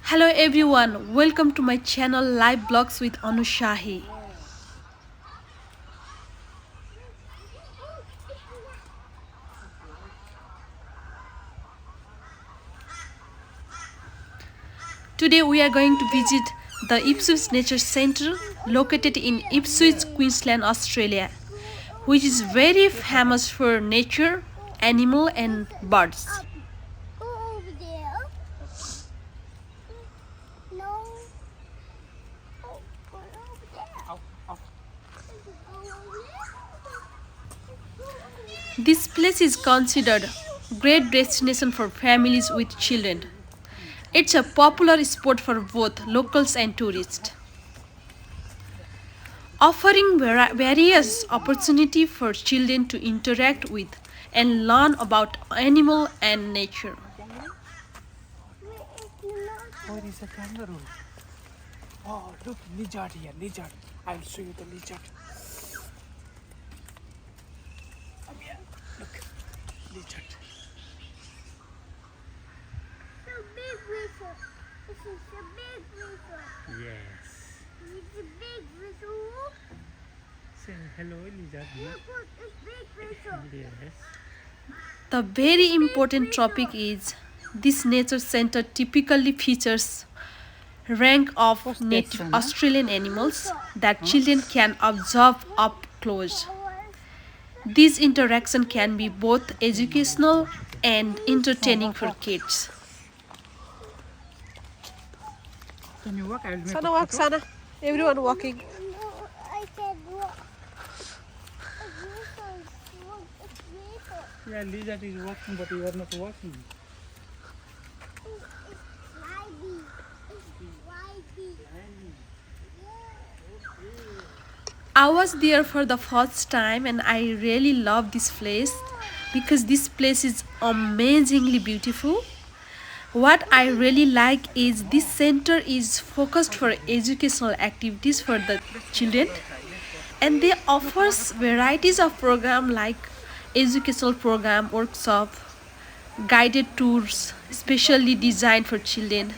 Hello everyone, welcome to my channel Live Blogs with Anushahi. Today we are going to visit the Ipswich Nature Centre located in Ipswich, Queensland, Australia, which is very famous for nature, animal and birds. Go over there. No. Oh, go over there. Go over there. This place is considered great destination for families with children. It's a popular spot for both locals and tourists, offering various opportunities for children to interact with and learn about animal and nature. Where is the Oh, it is a kangaroo. Oh, look, lizard here, lizard. I'll show you the lizard. Come here. Look, lizard. so big whistle? This is a big whistle. Yes. It's a big whistle. Say hello, lizard. Look, it's big whistle. Yes. The very important topic is this nature center typically features rank of native Australian animals that children can observe up close. This interaction can be both educational and entertaining for kids. Can you walk? I'll make Sana a walk, photo. Sana. Everyone walking. No, I can walk. It's whistle. It's whistle. Yeah, lizard is walking, but you are not walking. It's slidey. It's slidey. I was there for the first time and I really love this place because this place is amazingly beautiful. What I really like is this center is focused for educational activities for the children, and they offers varieties of program like educational program, workshop, guided tours specially designed for children.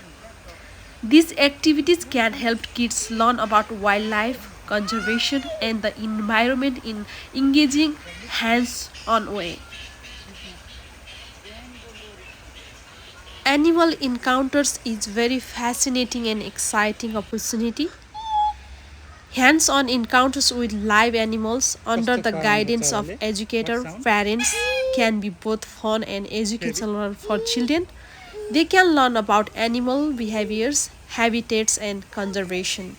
These activities can help kids learn about wildlife, conservation, and the environment in engaging hands-on way. Animal encounters is very fascinating and exciting opportunity. Hands-on encounters with live animals under the guidance of educator parents can be both fun and educational for children. They can learn about animal behaviors, habitats and conservation.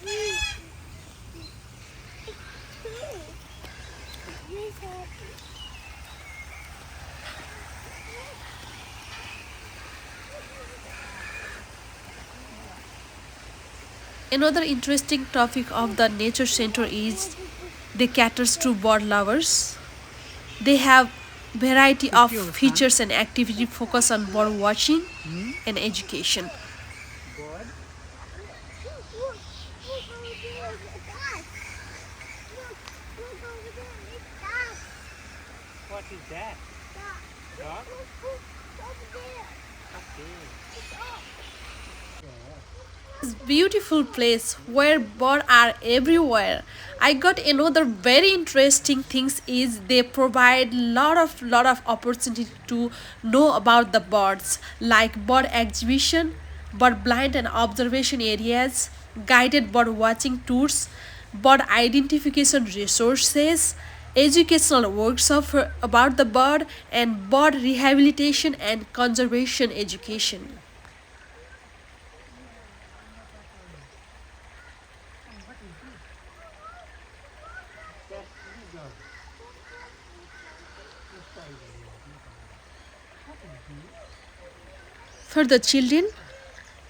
Another interesting topic of the nature center is they caters to bird lovers. They have variety of features and activity focus on bird watching and education. God. Look over there. It's duck. Look over there. It's duck. What is that? Duck. Dog? Look over there. Okay. It's up. This beautiful place where birds are everywhere. I got another very interesting things is they provide lot of opportunity to know about the birds like bird exhibition, bird blind and observation areas, guided bird watching tours, bird identification resources, educational workshop about the bird, and bird rehabilitation and conservation education. For the children,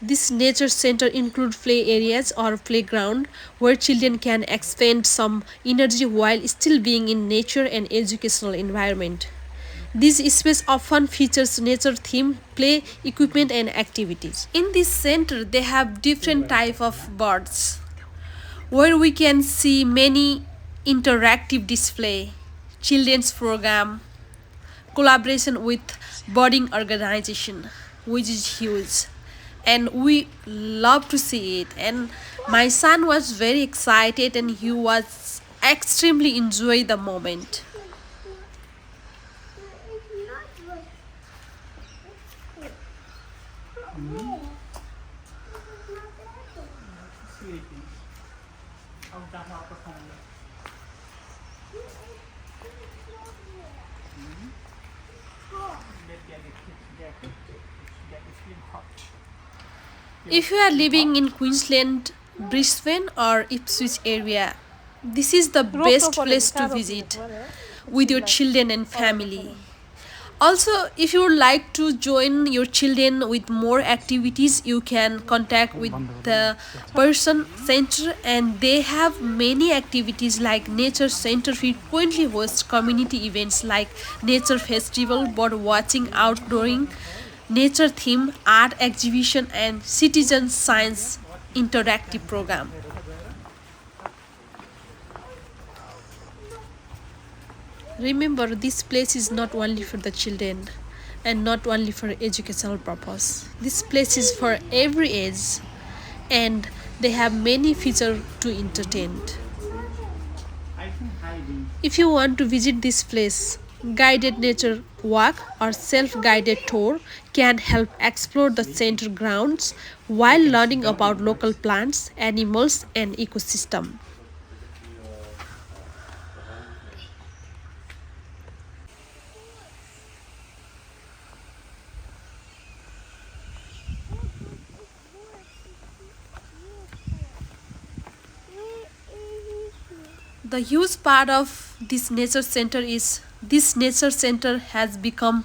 this nature center include play areas or playground where children can expend some energy while still being in nature and educational environment. This space often features nature themed play equipment and activities. In this center, they have different type of birds where we can see many interactive display, children's program, collaboration with birding organization, which is huge, and we love to see it. And my son was very excited and he was extremely enjoy the moment. Sleeping. Out down upper corner. Get it feeling hot. If you are living in Queensland, Brisbane or Ipswich area, this is the best place to visit with your children and family. Also, if you would like to join your children with more activities, you can contact with the person center, and they have many activities like nature center frequently hosts community events like nature festival, bird watching, outdooring, nature theme, art exhibition and citizen science interactive program. Remember, this place is not only for the children and not only for educational purpose. This place is for every age and they have many features to entertain. I think hiding. If you want to visit this place, guided nature walk or self-guided tour can help explore the center grounds while learning about local plants, animals and ecosystem. The huge part of this nature center is this nature center has become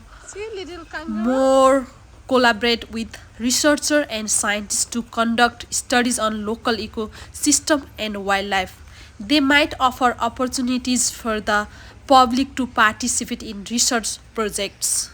more collaborate with researcher and scientists to conduct studies on local ecosystem and wildlife. They might offer opportunities for the public to participate in research projects.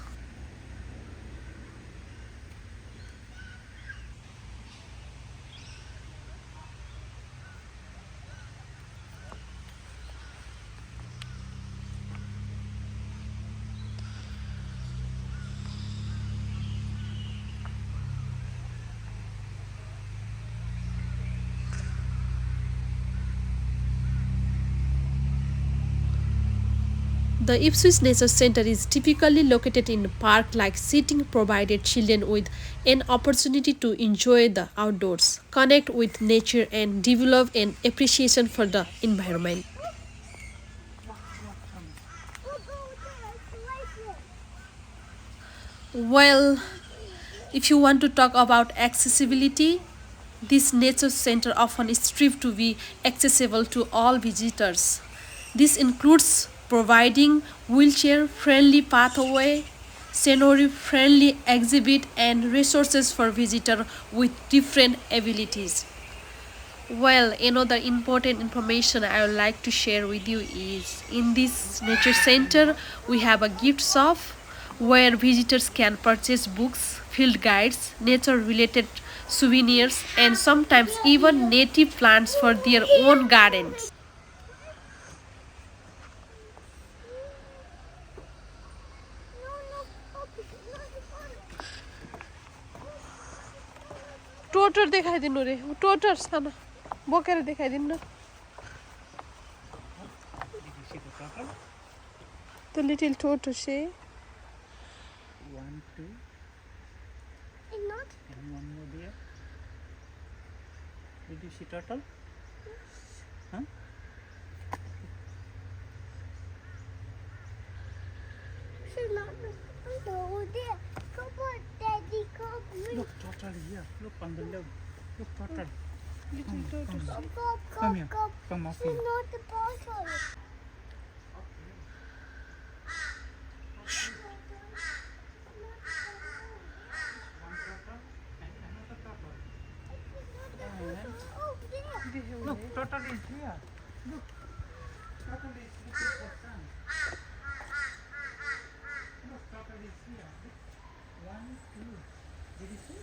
The Ipswich Nature Centre is typically located in a park-like setting, provided children with an opportunity to enjoy the outdoors, connect with nature and develop an appreciation for the environment. Well, if you want to talk about accessibility, this nature center often strives to be accessible to all visitors. This includes providing wheelchair-friendly pathway, scenery-friendly exhibit, and resources for visitors with different abilities. Well, another important information I would like to share with you is in this nature center we have a gift shop where visitors can purchase books, field guides, nature related souvenirs and sometimes even native plants for their own gardens. टोटर देखाइदिनु रे टोटर सानो बोकेर देखाइदिनु न The little tortoise. One, two, and one more there. Did you see turtle? Huh? Look, turtle here. Look on the left. Look, turtle. Little tortoise. Come here. Come up here. Not the bottle. Oh, there. Look, turtle is here. Look, turtle is looking for sun. Look, turtle is here. Look. One, two. Did you see?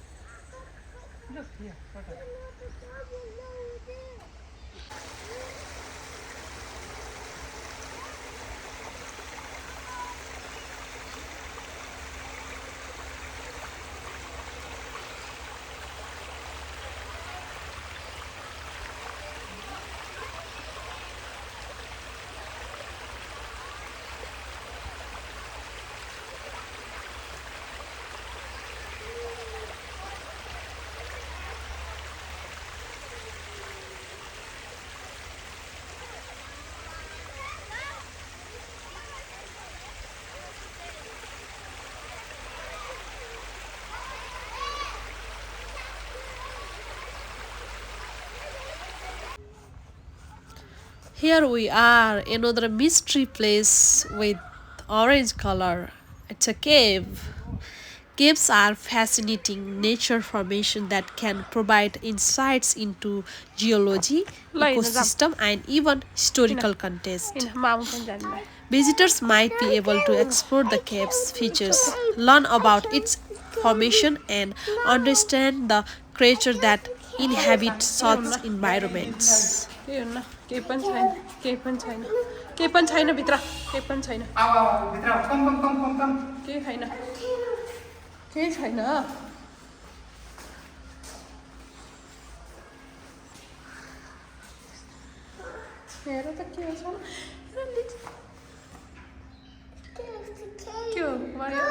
Look here, turtle. Not the bottle. No, there. Here we are, another mystery place with orange color. It's a cave. Caves are fascinating nature formation that can provide insights into geology, ecosystem, and even historical context. Visitors might be able to explore the cave's features, learn about its formation, and understand the creatures that inhabit such environments. केही पनि छैन केही पनि छैन केही पनि छैन भित्र केही पनि छैन केही छैन केही छैन हेर त के छ के हो Mario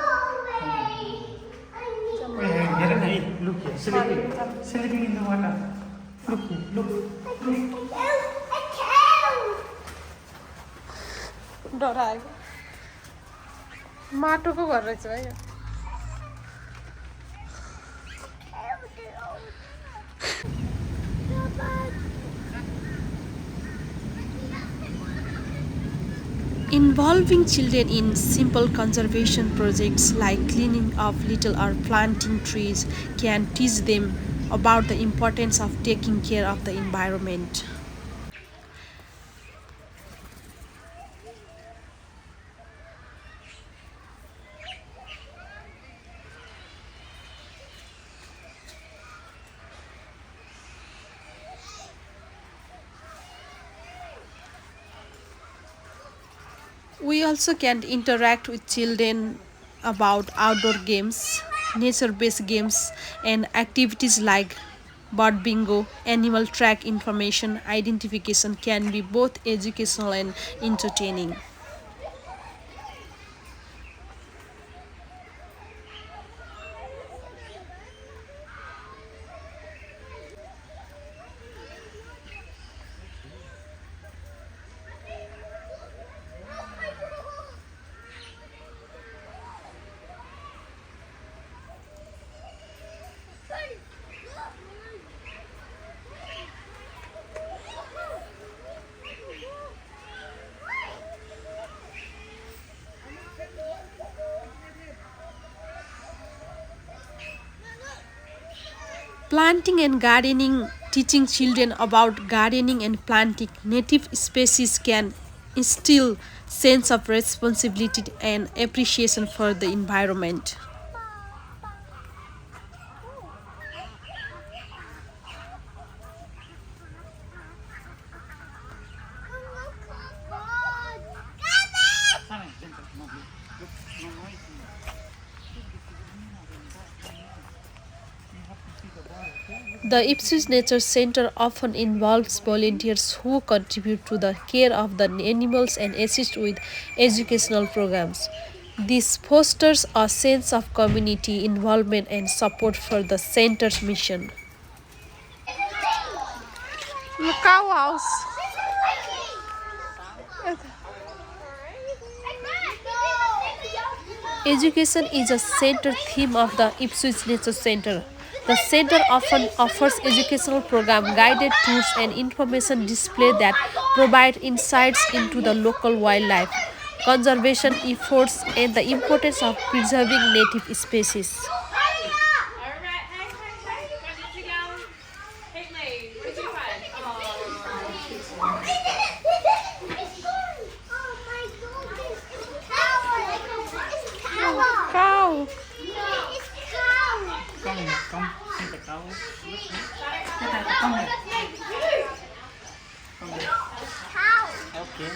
Look here, sleeping in the water. Look here, look. A cow! डराएको माटोको घर रहेछ है यो Involving children in simple conservation projects like cleaning up litter or planting trees can teach them about the importance of taking care of the environment. We also can interact with children about outdoor games, nature based games, and activities like bird bingo, animal track information identification can be both educational and entertaining. Planting and gardening, teaching children about gardening and planting native species can instill sense of responsibility and appreciation for the environment. The Ipswich Nature Centre often involves volunteers who contribute to the care of the animals and assist with educational programs. This fosters a sense of community involvement and support for the center's mission. cow house Education is a central theme of the Ipswich Nature Centre. The center often offers educational programs, guided tours, and information display that provide insights into the local wildlife, conservation efforts, and the importance of preserving native species. cow Come here, come see the cow. Look here. Come here. Come here. Okay.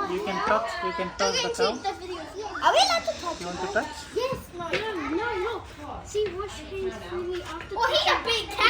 You can touch the cow. Are we allowed to touch You want to touch? Yes. No. See, wash hands freely after. Oh, he's a big cat.